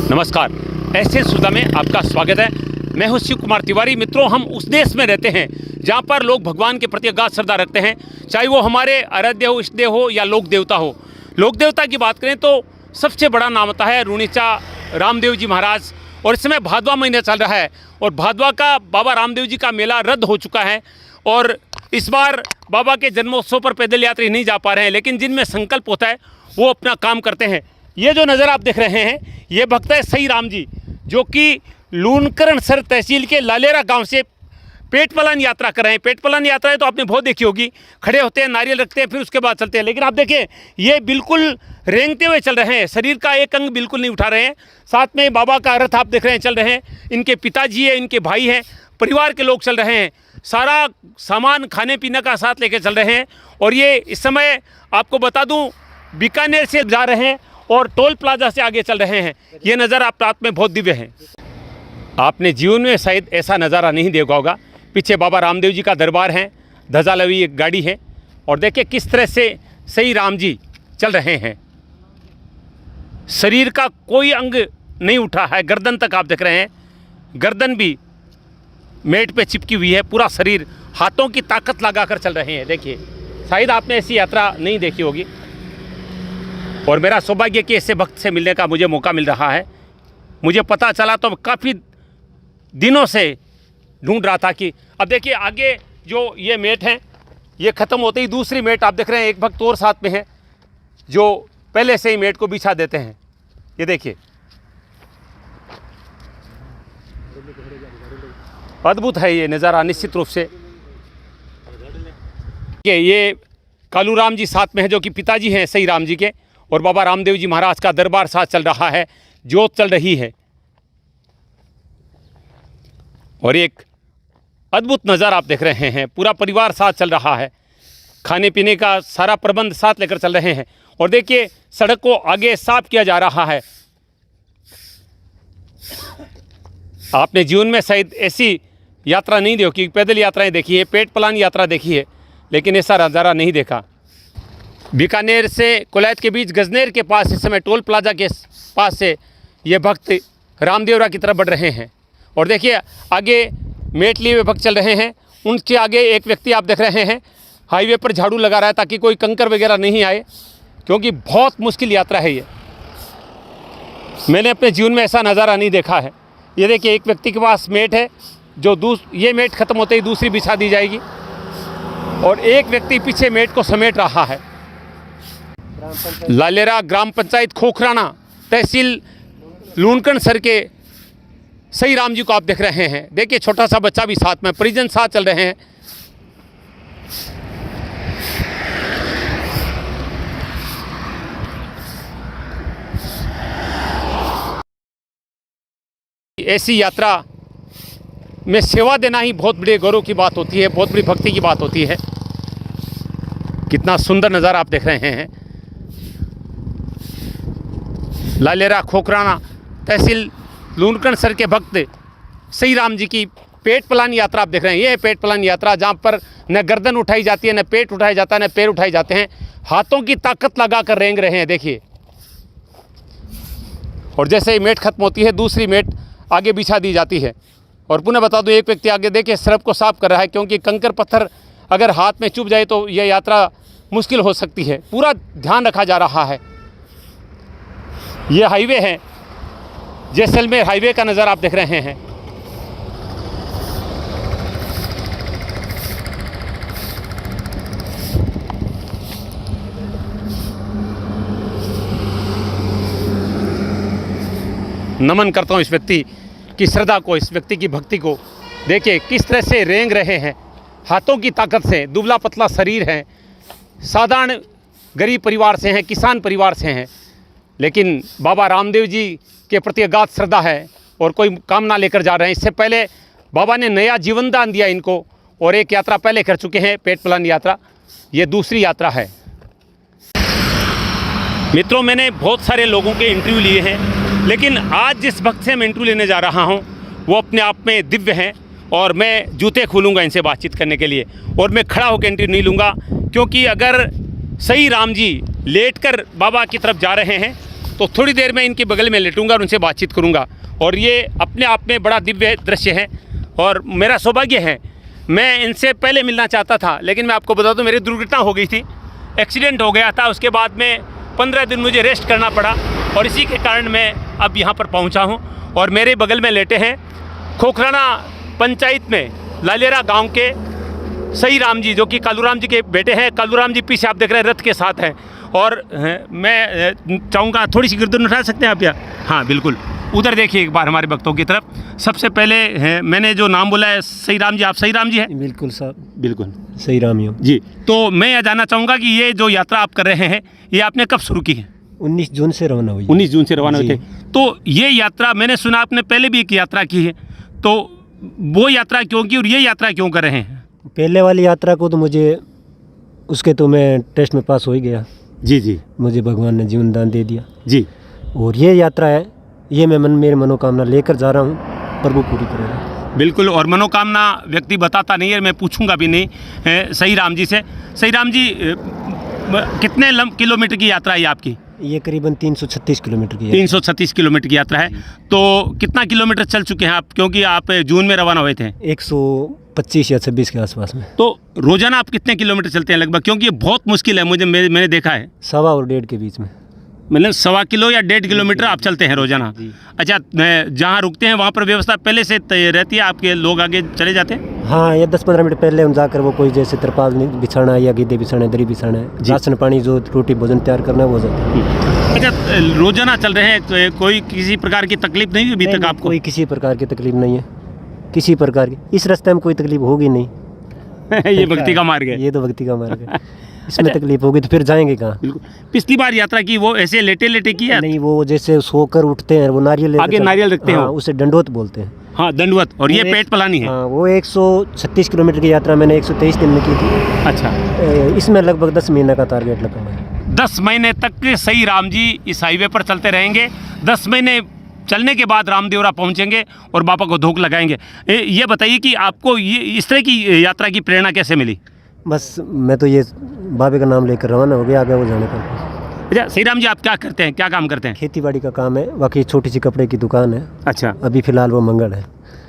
नमस्कार, ऐसे सुधा में आपका स्वागत है। मैं हूं शिव कुमार तिवारी। मित्रों, हम उस देश में रहते हैं जहां पर लोग भगवान के प्रति अगाध श्रद्धा रखते हैं, चाहे वो हमारे आराध्य हो, इष्ट देव हो या लोक देवता हो। लोक देवता की बात करें तो सबसे बड़ा नाम होता है रुणीचा रामदेव जी महाराज। और इस समय भादवा महीना चल रहा है और भादवा का बाबा रामदेव जी का मेला रद्द हो चुका है और इस बार बाबा के जन्मोत्सव पर पैदल यात्री नहीं जा पा रहे हैं, लेकिन जिनमें संकल्प होता है वो अपना काम करते हैं। ये जो नज़र आप देख रहे हैं, ये भक्त है सई राम जी, जो कि लूनकरणसर तहसील के लालेरा गांव से पेट पलान यात्रा कर रहे हैं। पेट पलान यात्रा है तो आपने बहुत देखी होगी, खड़े होते हैं, नारियल रखते हैं, फिर उसके बाद चलते हैं। लेकिन आप देखें, ये बिल्कुल रेंगते हुए चल रहे हैं, शरीर का एक अंग बिल्कुल नहीं उठा रहे हैं। साथ में बाबा का रथ आप देख रहे हैं चल रहे हैं, इनके पिताजी है, इनके भाई हैं, परिवार के लोग चल रहे हैं, सारा सामान खाने पीने का साथ लेके चल रहे हैं। और ये इस समय आपको बता दूं, बीकानेर से जा रहे हैं और टोल प्लाजा से आगे चल रहे हैं। ये नज़ारा आप रात में बहुत दिव्य है। आपने जीवन में शायद ऐसा नज़ारा नहीं देखा होगा। पीछे बाबा रामदेव जी का दरबार है, ध्वजा लगी एक गाड़ी है और देखिए किस तरह से सई राम जी चल रहे हैं। शरीर का कोई अंग नहीं उठा है, गर्दन तक आप देख रहे हैं, गर्दन भी मेट पे चिपकी हुई है, पूरा शरीर हाथों की ताकत लगाकर चल रहे हैं। देखिए, शायद आपने ऐसी यात्रा नहीं देखी होगी और मेरा सौभाग्य कि ऐसे भक्त से मिलने का मुझे मौका मिल रहा है। मुझे पता चला तो काफ़ी दिनों से ढूंढ रहा था कि अब देखिए आगे जो ये मेट हैं, ये ख़त्म होते ही दूसरी मेट आप देख रहे हैं, एक भक्त और साथ में है जो पहले से ही मेट को बिछा देते हैं। ये देखिए, अद्भुत है ये नज़ारा निश्चित रूप से। ये कालू राम जी साथ में है जो कि पिताजी हैं सई राम जी के, और बाबा रामदेव जी महाराज का दरबार साथ चल रहा है, जोत चल रही है और एक अद्भुत नज़ारा आप देख रहे हैं। पूरा परिवार साथ चल रहा है, खाने पीने का सारा प्रबंध साथ लेकर चल रहे हैं। और देखिए, सड़क को आगे साफ किया जा रहा है। आपने जीवन में शायद ऐसी यात्रा नहीं देखी, पैदल यात्राएं देखी है, पेट पलान यात्रा देखी है, लेकिन ऐसा नज़ारा नहीं देखा। बीकानेर से कोलायत के बीच गजनेर के पास इस समय टोल प्लाजा के पास से ये भक्त रामदेवरा की तरफ बढ़ रहे हैं। और देखिए आगे मेट लिए हुए भक्त चल रहे हैं, उनके आगे एक व्यक्ति आप देख रहे हैं हाईवे पर झाड़ू लगा रहा है ताकि कोई कंकर वगैरह नहीं आए, क्योंकि बहुत मुश्किल यात्रा है ये। मैंने अपने जीवन में ऐसा नज़ारा नहीं देखा है। ये देखिए, एक व्यक्ति के पास मेट है जो ये मेट ख़त्म होते ही दूसरी बिछा दी जाएगी और एक व्यक्ति पीछे मेट को समेट रहा है। लालेरा ग्राम पंचायत खोखराना तहसील लूनकरणसर के सई राम जी को आप देख रहे हैं। देखिए, छोटा सा बच्चा भी साथ में, परिजन साथ चल रहे हैं। ऐसी यात्रा में सेवा देना ही बहुत बड़े गौरव की बात होती है, बहुत बड़ी भक्ति की बात होती है। कितना सुंदर नज़ारा आप देख रहे हैं। लालेरा खोखराना तहसील लूनकरणसर के भक्त सई राम जी की पेट पलान यात्रा आप देख रहे हैं। ये है पेट पलान यात्रा, जहाँ पर न गर्दन उठाई जाती है, न पेट उठाया जाता है, न पैर उठाए जाते हैं, हाथों की ताकत लगाकर रेंग रहे हैं। देखिए, और जैसे ही मेट खत्म होती है दूसरी मेट आगे बिछा दी जाती है। और पुनः बता दूं, एक व्यक्ति आगे देखिए सड़क को साफ कर रहा है, क्योंकि कंकर पत्थर अगर हाथ में चुभ जाए तो यह यात्रा मुश्किल हो सकती है। पूरा ध्यान रखा जा रहा है। ये हाईवे है, जैसलमेर हाईवे का नज़ारा आप देख रहे हैं। नमन करता हूँ इस व्यक्ति की श्रद्धा को, इस व्यक्ति की भक्ति को। देखिए किस तरह से रेंग रहे हैं, हाथों की ताकत से, दुबला पतला शरीर है, साधारण गरीब परिवार से हैं, किसान परिवार से हैं, लेकिन बाबा रामदेव जी के प्रति अगाध श्रद्धा है और कोई कामना लेकर जा रहे हैं। इससे पहले बाबा ने नया जीवन दान दिया इनको और एक यात्रा पहले कर चुके हैं, पेट पलान यात्रा। ये दूसरी यात्रा है। मित्रों, मैंने बहुत सारे लोगों के इंटरव्यू लिए हैं, लेकिन आज जिस भक्त से मैं इंटरव्यू लेने जा रहा हूँ वो अपने आप में दिव्य हैं और मैं जूते खोलूँगा इनसे बातचीत करने के लिए, और मैं खड़ा होकर इंटरव्यू नहीं लूँगा, क्योंकि अगर सई राम जी लेटकर बाबा की तरफ जा रहे हैं तो थोड़ी देर में इनके बगल में लेटूंगा और उनसे बातचीत करूंगा। और ये अपने आप में बड़ा दिव्य दृश्य है और मेरा सौभाग्य है, मैं इनसे पहले मिलना चाहता था, लेकिन मैं आपको बता दूं मेरी दुर्घटना हो गई थी, एक्सीडेंट हो गया था। उसके बाद में 15 दिन मुझे रेस्ट करना पड़ा और इसी के कारण मैं अब यहाँ पर पहुँचा हूँ। और मेरे बगल में लेटे हैं खोखराना पंचायत में लालेरा गांव के सही राम जी, जो कि कालूराम जी के बेटे हैं। कालूराम जी पीछे आप देख रहे हैं रथ के साथ हैं। और मैं चाहूँगा थोड़ी सी गर्दन उठा सकते हैं आप या? हाँ बिल्कुल, उधर देखिए एक बार हमारे भक्तों की तरफ। सबसे पहले मैंने जो नाम बोला है सही राम जी, आप सही राम जी हैं? बिल्कुल साहब, बिल्कुल सही राम ही जी। तो मैं यह जानना चाहूँगा कि ये जो यात्रा आप कर रहे हैं ये आपने कब शुरू की है? 19 जून से रवाना हुई। 19 जून से रवाना हुए थे। तो ये यात्रा मैंने सुना आपने पहले भी एक यात्रा की है, तो वो यात्रा क्यों की और ये यात्रा क्यों कर रहे हैं? पहले वाली यात्रा को तो मुझे उसके तो मैं टेस्ट में पास हो ही गया। जी जी, मुझे भगवान ने जीवन दान दे दिया जी। और ये यात्रा है, ये मैं मेरी मनोकामना लेकर जा रहा हूँ, प्रभु पूरी करेगा। बिल्कुल, और मनोकामना व्यक्ति बताता नहीं है, मैं पूछूंगा भी नहीं सही राम जी से। सही राम जी, कितने किलोमीटर की यात्रा है आपकी? ये करीबन 336 किलोमीटर की है। 336 किलोमीटर की यात्रा है। तो कितना किलोमीटर चल चुके हैं आप, क्योंकि आप जून में रवाना हुए थे? 125 या 26 के आसपास में। तो रोजाना आप कितने किलोमीटर चलते हैं लगभग, क्योंकि ये बहुत मुश्किल है, मैंने देखा है। 1.25 और 1.5 के बीच में, मतलब 1.25 किलो या 1.5 किलोमीटर आप चलते हैं रोजाना? अच्छा, जहाँ रुकते हैं वहाँ पर व्यवस्था पहले से रहती है, आपके लोग आगे चले जाते हैं? हाँ, ये 10-15 मिनट पहले हम जाकर वो कोई जैसे तिरपाल बिछाना है या गीदे बिछाना है, दरी बिछाना है, राशन पानी जो रोटी भोजन तैयार करना है वो जाता है। अच्छा, रोजाना चल रहे हैं, तो कोई किसी प्रकार की तकलीफ नहीं हुई अभी तक आपको? कोई किसी प्रकार की तकलीफ नहीं है, किसी प्रकार की। इस रास्ते में कोई तकलीफ होगी नहीं। ये भक्ति का मार्ग है। ये तो भक्ति का मार्ग है। इसमें तकलीफ होगी तो फिर जाएंगे कहाँ? बिल्कुल। पिछली बार यात्रा की वो ऐसे लेटे लेटे की है? नहीं, वो जैसे सोकर उठते हैं, वो नारियल आगे नारियल रखते हैं, उसे दंडवत बोलते हैं। हाँ, दंडवत। और ये पेट पलानी है। हाँ, वो 136 किलोमीटर की यात्रा मैंने 123 दिन में की थी। अच्छा, इसमें लगभग 10 महीने का टारगेट लगा हुआ है। 10 महीने तक सही राम जी इस हाईवे पर चलते रहेंगे। 10 महीने चलने के बाद रामदेवरा पहुंचेंगे और बाबा को धोख लगाएंगे। ये बताइए कि आपको ये इस तरह की यात्रा की प्रेरणा कैसे मिली? बस मैं तो ये बाबे का नाम लेकर रवाना हो गया, आगे वो जाने का। अच्छा, सही राम जी आप क्या करते हैं, क्या काम करते हैं? खेती बाड़ी का काम है, बाकी छोटी सी कपड़े की दुकान है। अच्छा, अभी फिलहाल वो मंगल है।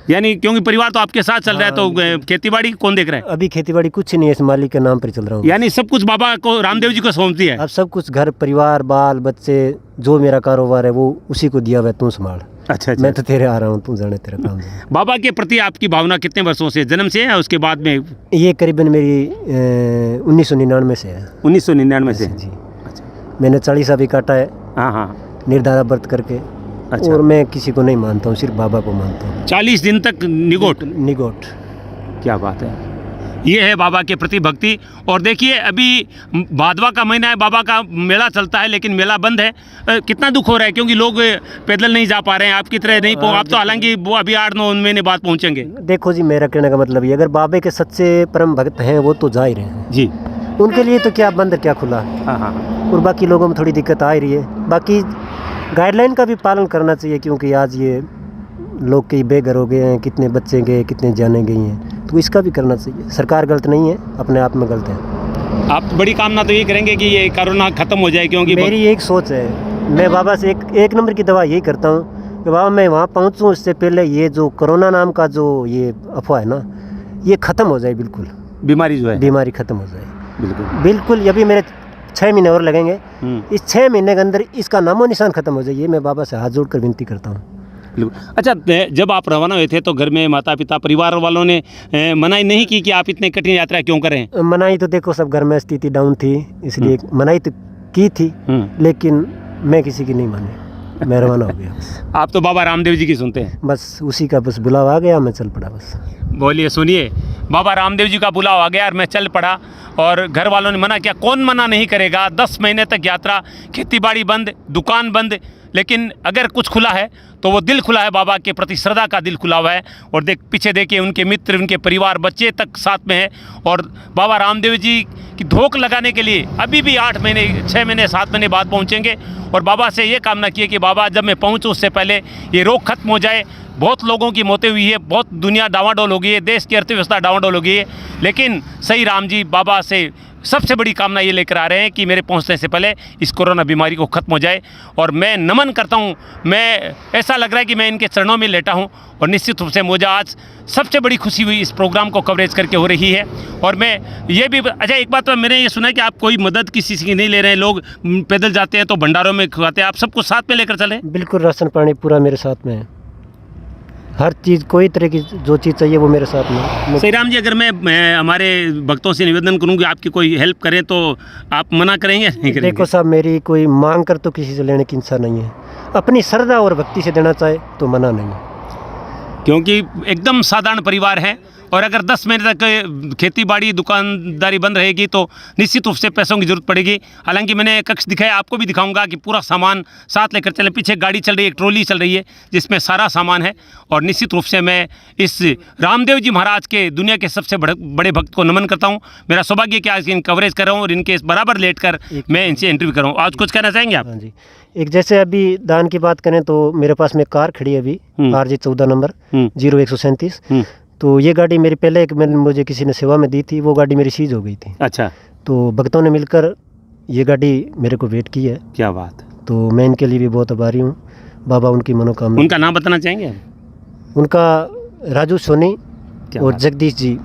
यानी क्योंकि परिवार तो आपके साथ चल रहा है, तो खेती बाड़ी कौन देख रहा है? अभी खेती बाड़ी कुछ नहीं है, इस मालिक के नाम पर चल रहा हूँ। यानी सब कुछ बाबा को, रामदेव जी को सौंप दिया है? अब सब कुछ, घर परिवार बाल बच्चे, जो मेरा कारोबार है वो उसी को दिया हुआ है, तू संभाल। अच्छा, मैं तो तेरे आ रहा हूँ, तू जाने तेरा काम। बाबा के प्रति आपकी भावना कितने वर्षों से, जन्म से है उसके बाद में? ये करीबन मेरी 1999 से है। 1999 से जी। अच्छा, मैंने 40 अभी काटा है। हाँ हाँ, निर्धारा व्रत करके। अच्छा। और मैं किसी को नहीं मानता हूँ, सिर्फ बाबा को मानता हूँ। 40 दिन तक निगोट? निगोट। क्या बात है, ये है बाबा के प्रति भक्ति। और देखिए अभी भादवा का महीना है, बाबा का मेला चलता है, लेकिन मेला बंद है। कितना दुख हो रहा है, क्योंकि लोग पैदल नहीं जा पा रहे हैं, आपकी तरह नहीं। आप तो हालांकि वो अभी 8-9 महीने बाद पहुंचेंगे। देखो जी, मेरा कहने का मतलब ये, अगर बाबे के सच्चे परम भक्त हैं वो तो जा ही रहे हैं जी। उनके लिए तो क्या बंद क्या खुला। हाँ हाँ। और बाकी लोगों में थोड़ी दिक्कत आ ही रही है। बाकी गाइडलाइन का भी पालन करना चाहिए, क्योंकि आज ये लोग कई बेघर हो गए हैं, कितने बच्चे गए, कितने जाने गई हैं, तो इसका भी करना चाहिए। सरकार गलत नहीं है, अपने आप में गलत है। आप बड़ी कामना तो ये करेंगे कि ये कोरोना खत्म हो जाए, क्योंकि मेरी एक सोच है, मैं बाबा से एक नंबर की दवा यही करता हूँ कि बाबा मैं वहाँ पहुँचूँ, इससे पहले ये जो कोरोना नाम का जो ये अफवाह है ना, ये ख़त्म हो जाए। बिल्कुल बीमारी जो है, बीमारी ख़त्म हो जाए। बिल्कुल बिल्कुल। अभी मेरे 6 महीने और लगेंगे। इस 6 महीने के अंदर इसका नामो निशान खत्म हो जाए, ये मैं बाबा से हाथ जोड़कर विनती करता हूँ। अच्छा, जब आप रवाना हुए थे तो घर में माता पिता परिवार वालों ने मनाही नहीं की कि आप इतने कठिन यात्रा क्यों करें? मनाही तो देखो, सब घर में स्थिति डाउन थी, इसलिए मनाही तो की थी, लेकिन मैं किसी की नहीं मानी, मैं रवाना हो गया। आप तो बाबा रामदेव जी की सुनते हैं? बस उसी का बस बुलावा आ गया, मैं चल पड़ा बस। बोलिए, सुनिए, बाबा रामदेव जी का बुलावा आ गया और मैं चल पड़ा। और घर वालों ने मना किया, कौन मना नहीं करेगा? 10 महीने तक यात्रा, खेतीबाड़ी बंद, दुकान बंद, लेकिन अगर कुछ खुला है तो वो दिल खुला है, बाबा के प्रति श्रद्धा का दिल खुला हुआ है। और पीछे देखिए, उनके मित्र, उनके परिवार, बच्चे तक साथ में है। और बाबा रामदेव जी की धोख लगाने के लिए अभी भी 8 महीने, 6 महीने, 7 महीने बाद पहुंचेंगे। और बाबा से ये कामना की है कि बाबा जब मैं पहुंचूं उससे पहले ये रोग खत्म हो जाए। बहुत लोगों की मौतें हुई है, बहुत दुनिया डावाडोल हो गई है, देश की अर्थव्यवस्था डावाडोल हो गई है, लेकिन सही राम जी बाबा से सबसे बड़ी कामना ये लेकर आ रहे हैं कि मेरे पहुंचने से पहले इस कोरोना बीमारी को ख़त्म हो जाए। और मैं नमन करता हूं, मैं ऐसा लग रहा है कि मैं इनके चरणों में लेटा हूं। और निश्चित रूप से मुझे आज सबसे बड़ी खुशी हुई इस प्रोग्राम को कवरेज करके हो रही है। और मैं ये भी अच्छा, एक बात तो मैंने ये सुना है कि आप कोई मदद किसी की नहीं ले रहे हैं, लोग पैदल जाते हैं तो भंडारों में खाते हैं, आप सबको साथ में लेकर चले? बिल्कुल, राशन पानी पूरा मेरे साथ में है, हर चीज़, कोई तरह की जो चीज़ चाहिए वो मेरे साथ में। श्री राम जी, अगर मैं हमारे भक्तों से निवेदन करूं कि आपकी कोई हेल्प करें तो आप मना करेंगे या नहीं करेंगे? देखो साहब, मेरी कोई मांग कर तो किसी से लेने की इच्छा नहीं है, अपनी श्रद्धा और भक्ति से देना चाहे तो मना नहीं है। क्योंकि एकदम साधारण परिवार है और अगर 10 महीने तक खेती बाड़ी दुकानदारी बंद रहेगी तो निश्चित रूप से पैसों की जरूरत पड़ेगी। हालांकि मैंने कक्ष दिखाया, आपको भी दिखाऊंगा कि पूरा सामान साथ लेकर चलें। पीछे गाड़ी चल रही है, एक ट्रॉली चल रही है जिसमें सारा सामान है। और निश्चित रूप से मैं इस रामदेव जी महाराज के दुनिया के सबसे बड़े भक्त को नमन करता हूँ। मेरा सौभाग्य है कि आज इन कवरेज कर रहा हूँ और इनके बराबर लेट कर मैं इनसे इंटरव्यू कर रहा हूँ। आज कुछ कहना चाहेंगे आप? हाँ जी, एक जैसे अभी दान की बात करें तो मेरे पास में कार खड़ी है अभी, RJ 14 नंबर 0137। तो ये गाड़ी मेरी पहले मुझे किसी ने सेवा में दी थी, वो गाड़ी मेरी सीज हो गई थी। अच्छा, तो भक्तों ने मिलकर ये गाड़ी मेरे को भेंट की है। क्या बात। तो मैं इनके लिए भी बहुत आभारी हूँ। बाबा उनकी मनोकामना। उनका नाम बताना चाहेंगे? उनका राजू सोनी और जगदीश जी,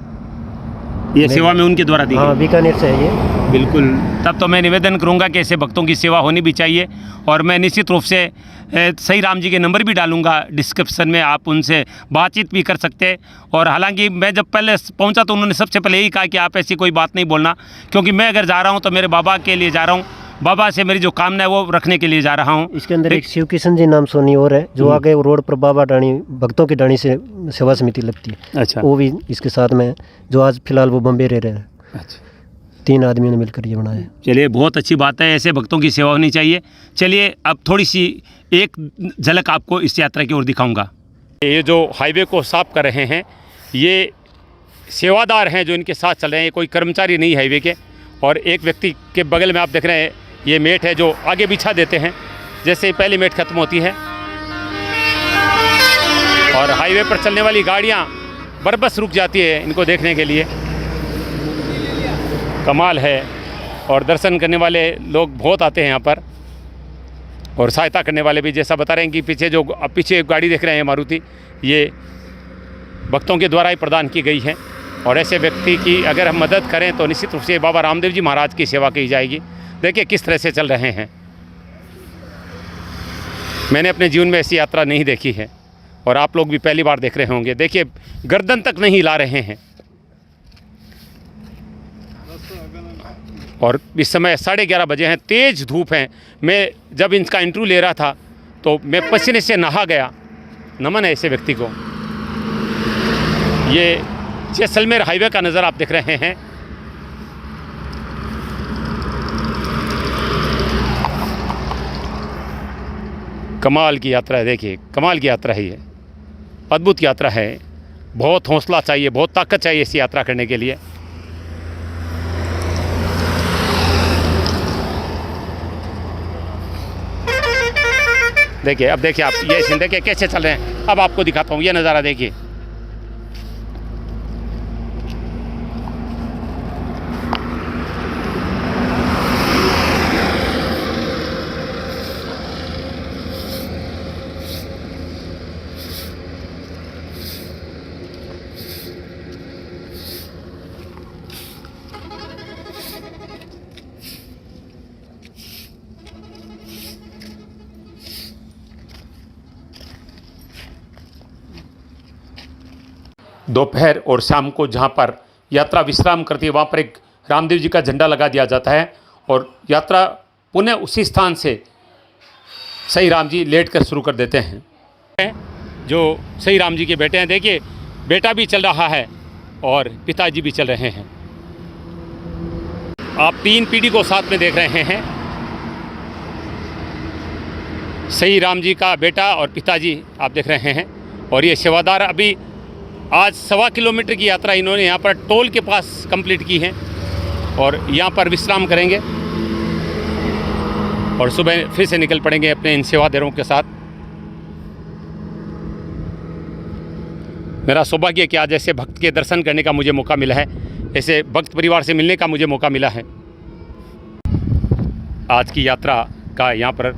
ये सेवा में उनके द्वारा दी गई। हाँ, बीकानेर से है ये। बिल्कुल, तब तो मैं निवेदन करूंगा कि ऐसे भक्तों की सेवा होनी भी चाहिए। और मैं निश्चित रूप से सही राम जी के नंबर भी डालूंगा डिस्क्रिप्शन में, आप उनसे बातचीत भी कर सकते हैं। और हालांकि मैं जब पहले पहुंचा तो उन्होंने सबसे पहले यही कहा कि आप ऐसी कोई बात नहीं बोलना, क्योंकि मैं अगर जा रहा हूं तो मेरे बाबा के लिए जा रहा हूं, बाबा से मेरी जो कामना है वो रखने के लिए जा रहा हूँ। इसके अंदर एक शिव किशन जी नाम सोनी और है, जो आगे रोड पर बाबा डाणी भक्तों की डाणी से सेवा समिति लगती है। अच्छा, वो भी इसके साथ में है, जो आज फिलहाल वो बम्बे रह रहे हैं। अच्छा, 3 आदमियों ने मिलकर ये बनाया। चलिए, बहुत अच्छी बात है, ऐसे भक्तों की सेवा होनी चाहिए। चलिए, अब थोड़ी सी एक झलक आपको इस यात्रा की ओर दिखाऊंगा। ये जो हाईवे को साफ कर रहे हैं, ये सेवादार हैं जो इनके साथ चल रहे हैं, कोई कर्मचारी नहीं हाईवे के। और एक व्यक्ति के बगल में आप देख रहे हैं, ये मेट है जो आगे बिछा देते हैं, जैसे ही पहली मेट खत्म होती है। और हाईवे पर चलने वाली गाड़ियाँ बरबस रुक जाती है इनको देखने के लिए। कमाल है। और दर्शन करने वाले लोग बहुत आते हैं यहाँ पर, और सहायता करने वाले भी। जैसा बता रहे हैं कि पीछे गाड़ी देख रहे हैं मारुति, ये भक्तों के द्वारा ही प्रदान की गई है। और ऐसे व्यक्ति की अगर हम मदद करें तो निश्चित रूप से बाबा रामदेव जी महाराज की सेवा की जाएगी। देखिए किस तरह से चल रहे हैं। मैंने अपने जीवन में ऐसी यात्रा नहीं देखी है और आप लोग भी पहली बार देख रहे होंगे। देखिए, गर्दन तक नहीं हिला रहे हैं। और इस समय 11:30 बजे हैं, तेज़ धूप है। मैं जब इनका इंटरव्यू ले रहा था तो मैं पसीने से नहा गया। नमन है ऐसे व्यक्ति को। ये जैसलमेर हाईवे का नज़र आप देख रहे हैं। कमाल की यात्रा है, देखिए कमाल की यात्रा है ये, अद्भुत यात्रा है। बहुत हौसला चाहिए, बहुत ताकत चाहिए इस यात्रा करने के लिए। देखिए, अब देखिए आप ये सीन देखिए कैसे चल रहे हैं। अब आपको दिखाता हूँ ये नज़ारा, देखिए दोपहर और शाम को जहाँ पर यात्रा विश्राम करती है वहाँ पर एक रामदेव जी का झंडा लगा दिया जाता है और यात्रा पुनः उसी स्थान से सही राम जी लेट कर शुरू कर देते हैं। जो सही राम जी के बेटे हैं, देखिए बेटा भी चल रहा है और पिताजी भी चल रहे हैं। आप 3 पीढ़ी को साथ में देख रहे हैं, सही राम जी का बेटा और पिताजी आप देख रहे हैं। और ये सेवादार अभी आज 1.25 किलोमीटर की यात्रा इन्होंने यहाँ पर टोल के पास कंप्लीट की है और यहाँ पर विश्राम करेंगे और सुबह फिर से निकल पड़ेंगे अपने इन सेवादारों के साथ। मेरा सौभाग्य है कि आज ऐसे भक्त के दर्शन करने का मुझे मौका मिला है। ऐसे भक्त परिवार से मिलने का मुझे मौका मिला है। आज की यात्रा का यहाँ पर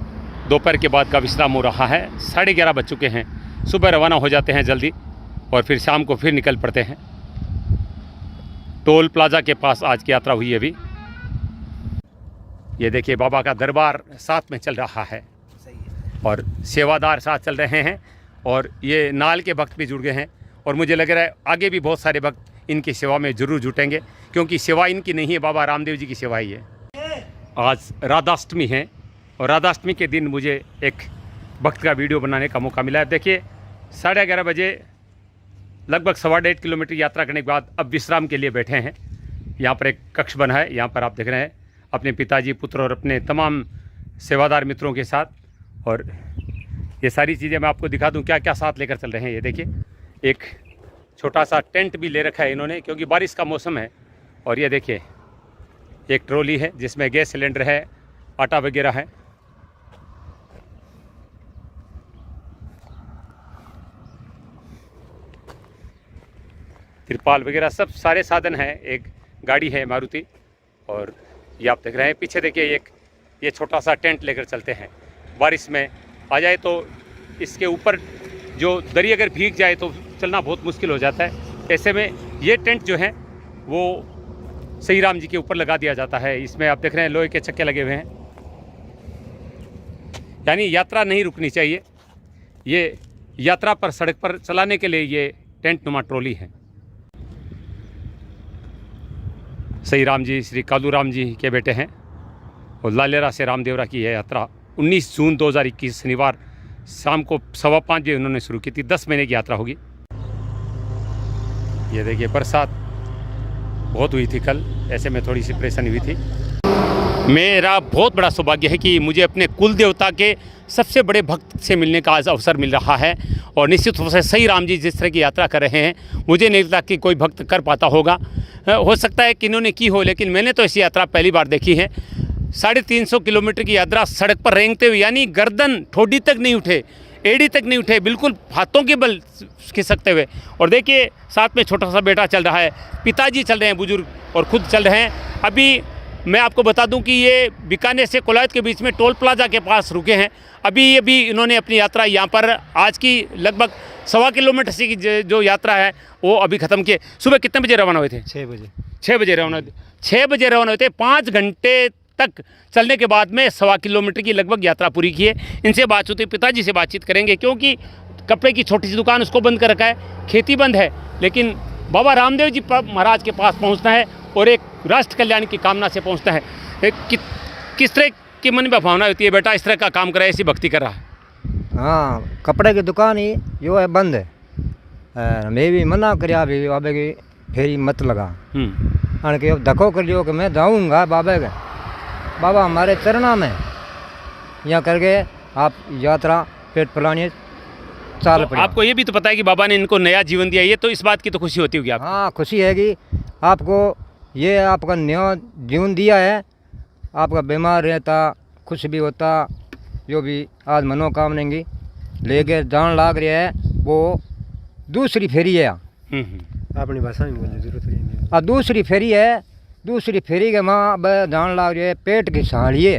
दोपहर के बाद का विश्राम हो रहा है। 11:30 बज चुके हैं। सुबह रवाना हो जाते हैं जल्दी और फिर शाम को फिर निकल पड़ते हैं। टोल प्लाजा के पास आज की यात्रा हुई है। अभी ये देखिए बाबा का दरबार साथ में चल रहा है और सेवादार साथ चल रहे हैं और ये नाल के भक्त भी जुड़ गए हैं और मुझे लग रहा है आगे भी बहुत सारे भक्त इनकी सेवा में ज़रूर जुटेंगे, क्योंकि सेवा इनकी नहीं है, बाबा रामदेव जी की सेवा ही है। आज राधाष्टमी है और राधाष्टमी के दिन मुझे एक भक्त का वीडियो बनाने का मौका मिला है। देखिए 11:30 बजे लगभग 1.5 किलोमीटर यात्रा करने के बाद अब विश्राम के लिए बैठे हैं। यहाँ पर एक कक्ष बना है, यहाँ पर आप देख रहे हैं अपने पिताजी, पुत्र और अपने तमाम सेवादार मित्रों के साथ। और ये सारी चीज़ें मैं आपको दिखा दूँ क्या क्या साथ लेकर चल रहे हैं। ये देखिए एक छोटा सा टेंट भी ले रखा है इन्होंने, क्योंकि बारिश का मौसम है। और ये देखिए एक ट्रॉली है जिसमें गैस सिलेंडर है, आटा वगैरह है। तिरपाल वगैरह सब सारे साधन हैं। एक गाड़ी है मारुति और ये आप देख रहे हैं पीछे देखिए एक ये छोटा सा टेंट लेकर चलते हैं। बारिश में आ जाए तो इसके ऊपर जो दरी अगर भीग जाए तो चलना बहुत मुश्किल हो जाता है। ऐसे में ये टेंट जो है वो सही राम जी के ऊपर लगा दिया जाता है। इसमें आप देख रहे हैं लोहे के चक्के लगे हुए हैं, यानी यात्रा नहीं रुकनी चाहिए। ये यात्रा पर सड़क पर चलाने के लिए ये टेंट नुमा ट्रॉली है। सही राम जी श्री कालू राम जी के बेटे हैं और लालेरा से रामदेवरा की यह यात्रा 19 जून 2021 शनिवार शाम को 5:15 बजे उन्होंने शुरू की थी। 10 महीने की यात्रा होगी। ये देखिए बरसात बहुत हुई थी कल, ऐसे में थोड़ी सी परेशानी हुई थी। मेरा बहुत बड़ा सौभाग्य है कि मुझे अपने कुल देवता के सबसे बड़े भक्त से मिलने का आज अवसर मिल रहा है। और निश्चित रूप से सही राम जी जिस तरह की यात्रा कर रहे हैं मुझे नहीं लगता कि कोई भक्त कर पाता होगा। हो सकता है कि इन्होंने की हो, लेकिन मैंने तो ऐसी यात्रा पहली बार देखी है। 350 किलोमीटर की यात्रा सड़क पर रेंगते हुए, यानी गर्दन ठोडी तक नहीं उठे, एड़ी तक नहीं उठे, बिल्कुल हाथों के बल खिसकते हुए। और देखिए साथ में छोटा सा बेटा चल रहा है, पिताजी चल रहे हैं बुजुर्ग और खुद चल रहे हैं। अभी मैं आपको बता दूं कि ये बीकानेर से कोलायत के बीच में टोल प्लाजा के पास रुके हैं। अभी इन्होंने अपनी यात्रा यहाँ पर आज की लगभग 1.25 किलोमीटर से की जो यात्रा है वो अभी ख़त्म किए। सुबह कितने बजे रवाना हुए थे? 6 बजे। 6 बजे रवाना हुए थे। 6 बजे रवाना हुए थे। 5 घंटे तक चलने के बाद में 1.25 किलोमीटर की लगभग यात्रा पूरी की है। इनसे बात होती, पिताजी से बातचीत करेंगे, क्योंकि कपड़े की छोटी सी दुकान उसको बंद कर रखा है, खेती बंद है, लेकिन बाबा रामदेव जी महाराज के पास पहुंचना है और एक राष्ट्र कल्याण की कामना से पहुंचना है। किस तरह की मन में भावना होती है बेटा इस तरह का काम कर रहा है, ऐसी भक्ति कर रहा है? हाँ, कपड़े की दुकान ही जो है बंद है। मैं भी मना कराया भी बाबे की फेरी मत लगा अन के धक्को कर लियो कि मैं जाऊँगा बाबे के, बाबा हमारे चरणा में यहाँ करके आप यात्रा पेट फैलानी चाल तो आपको ये भी तो पता है कि बाबा ने इनको नया जीवन दिया, ये तो इस बात की तो खुशी होती होगी आपको? हाँ, खुशी है कि आपको ये आपका नया जीवन दिया है। आपका बीमार रहता, कुछ भी होता, जो भी आज मनोकामना की लेकर जान लाग रहा है वो दूसरी फेरी है। अपनी भाषा में बोलने जरूरत नहीं। अब दूसरी फेरी है, दूसरी फेरी के माँ अब जान लाग रही है। पेट की साड़िए,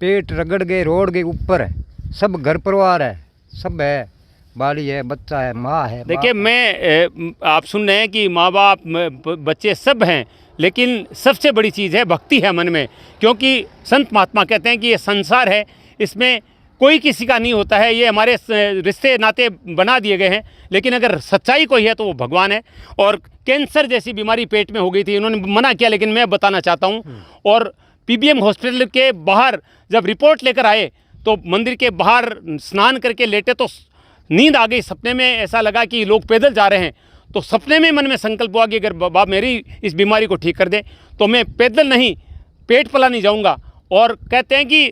पेट रगड़ के रोड के ऊपर है, सब घर परिवार है, सब है, बाली है, बच्चा है, माँ है। देखिए मैं आप सुन रहे हैं कि माँ बाप बच्चे सब हैं, लेकिन सबसे बड़ी चीज़ है भक्ति है मन में। क्योंकि संत महात्मा कहते हैं कि ये संसार है, इसमें कोई किसी का नहीं होता है, ये हमारे रिश्ते नाते बना दिए गए हैं, लेकिन अगर सच्चाई कोई है तो वो भगवान है। और कैंसर जैसी बीमारी पेट में हो गई थी, इन्होंने मना किया, लेकिन मैं बताना चाहता हूँ। और पीबीएम हॉस्पिटल के बाहर जब रिपोर्ट लेकर आए तो मंदिर के बाहर स्नान करके लेटे तो नींद आ गई। सपने में ऐसा लगा कि लोग पैदल जा रहे हैं, तो सपने में मन में संकल्प हुआ कि अगर बाबा मेरी इस बीमारी को ठीक कर दे तो मैं पैदल नहीं पेट पला नहीं जाऊंगा। और कहते हैं कि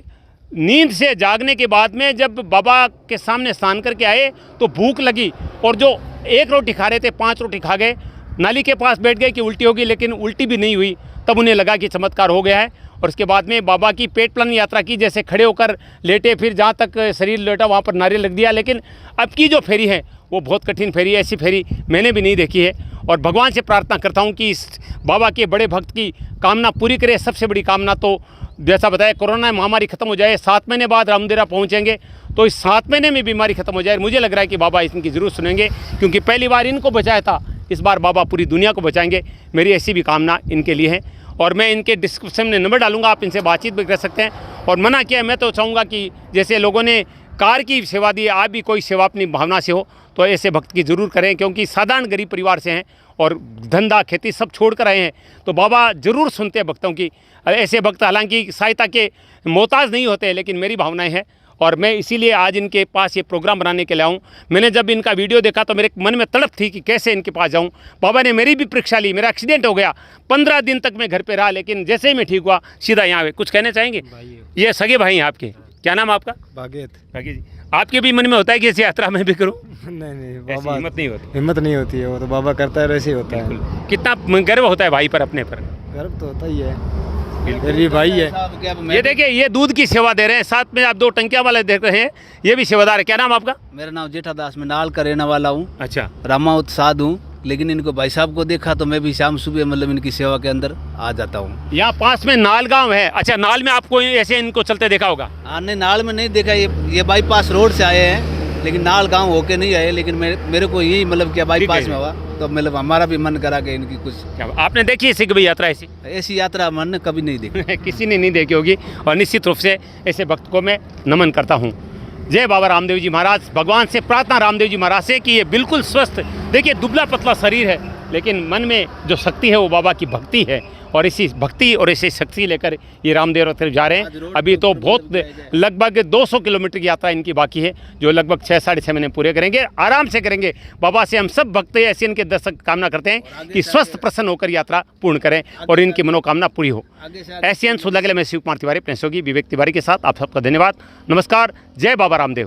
नींद से जागने के बाद में जब बाबा के सामने स्नान करके आए तो भूख लगी, और जो 1 रोटी खा रहे थे 5 रोटी खा गए। नाली के पास बैठ गए कि उल्टी होगी, लेकिन उल्टी भी नहीं हुई। तब उन्हें लगा कि चमत्कार हो गया है। और उसके बाद में बाबा की पेट पलानी यात्रा की, जैसे खड़े होकर लेटे, फिर जहाँ तक शरीर लेटा वहाँ पर नारियल लग दिया। लेकिन अब की जो फेरी है वो बहुत कठिन फेरी है, ऐसी फेरी मैंने भी नहीं देखी है। और भगवान से प्रार्थना करता हूँ कि इस बाबा के बड़े भक्त की कामना पूरी करे। सबसे बड़ी कामना तो जैसा बताया, कोरोना महामारी खत्म हो जाए, 7 महीने बाद रामदेवरा पहुँचेंगे, तो इस 7 महीने में बीमारी खत्म हो जाए। मुझे लग रहा है कि बाबा इनकी ज़रूर सुनेंगे, क्योंकि पहली बार इनको बचाया था, इस बार बाबा पूरी दुनिया को बचाएंगे। मेरी ऐसी भी कामना इनके लिए है। और मैं इनके डिस्क्रिप्शन में नंबर डालूंगा, आप इनसे बातचीत भी कर सकते हैं। और मना किया, मैं तो चाहूँगा कि जैसे लोगों ने कार की सेवा दी, आप भी कोई सेवा अपनी भावना से हो तो ऐसे भक्त की ज़रूर करें, क्योंकि साधारण गरीब परिवार से हैं और धंधा खेती सब छोड़ कर आए हैं, तो बाबा ज़रूर सुनते हैं भक्तों की। ऐसे भक्त हालांकि सहायता के मोहताज नहीं होते, लेकिन मेरी भावनाएं हैं और मैं इसीलिए आज इनके पास ये प्रोग्राम बनाने के लिए आऊँ। मैंने जब इनका वीडियो देखा तो मेरे मन में तड़प थी कि कैसे इनके पास जाऊँ। बाबा ने मेरी भी परीक्षा ली, मेरा एक्सीडेंट हो गया, 15 दिन तक मैं घर पे रहा, लेकिन जैसे ही मैं ठीक हुआ सीधा यहाँ आए। कुछ कहना चाहेंगे? ये सगे भाई हैं आपके, क्या नाम आपका? भागीत। भागी जी, आपके भी मन में होता है कि इस यात्रा में भी करूँ? नहीं ऐसी बाबा हिम्मत नहीं होती है, वो तो बाबा करता है वैसे ही होता है। कितना गर्व होता है भाई पर, अपने पर? गर्व तो होता ही है, मेरी भाई है। ये देखिए, ये दूध की सेवा दे रहे हैं, साथ में आप 2 टंकियां वाले देख रहे हैं, ये भी सेवादार है। क्या नाम आपका? मेरा नाम जेठादास, मैं नाल का रहने वाला हूँ, अच्छा, रामावत साध हूँ। लेकिन इनको भाई साहब को देखा तो मैं भी शाम सुबह मतलब इनकी सेवा के अंदर आ जाता हूँ। यहाँ पास में नाल गांव है। अच्छा, नाल में आपको ऐसे इनको चलते देखा होगा? आने नाल में नहीं देखा, ये बाईपास रोड से आए हैं, लेकिन नाल गांव होके नहीं आए। लेकिन मेरे को यही मतलब क्या बाईपास में हुआ, तो मतलब हमारा भी मन करा कि इनकी कुछ। आपने देखी है सिख भाई यात्रा ऐसी? ऐसी यात्रा मन कभी नहीं देखी। किसी ने नहीं देखी होगी, और निश्चित रूप से ऐसे भक्त को मैं नमन करता हूँ। जय बाबा रामदेव जी महाराज। भगवान से प्रार्थना रामदेव जी महाराज से कि ये बिल्कुल स्वस्थ, देखिए दुबला पतला शरीर है, लेकिन मन में जो शक्ति है वो बाबा की भक्ति है, और इसी भक्ति और इसी शक्ति लेकर ये रामदेव तरफ जा रहे हैं। अभी तो बहुत लगभग 200 किलोमीटर की यात्रा इनकी बाकी है, जो लगभग 6 साढ़े 6 महीने पूरे करेंगे, आराम से करेंगे। बाबा से हम सब भक्त ऐसे इनके दर्शक कामना करते हैं कि स्वस्थ प्रसन्न होकर यात्रा पूर्ण करें और इनकी मनोकामना पूरी हो। ऐसे सुधा के लिए मैं शिव कुमार तिवारी, अपने सहयोगी विवेक तिवारी के साथ आप सबका धन्यवाद, नमस्कार, जय बाबा रामदेव।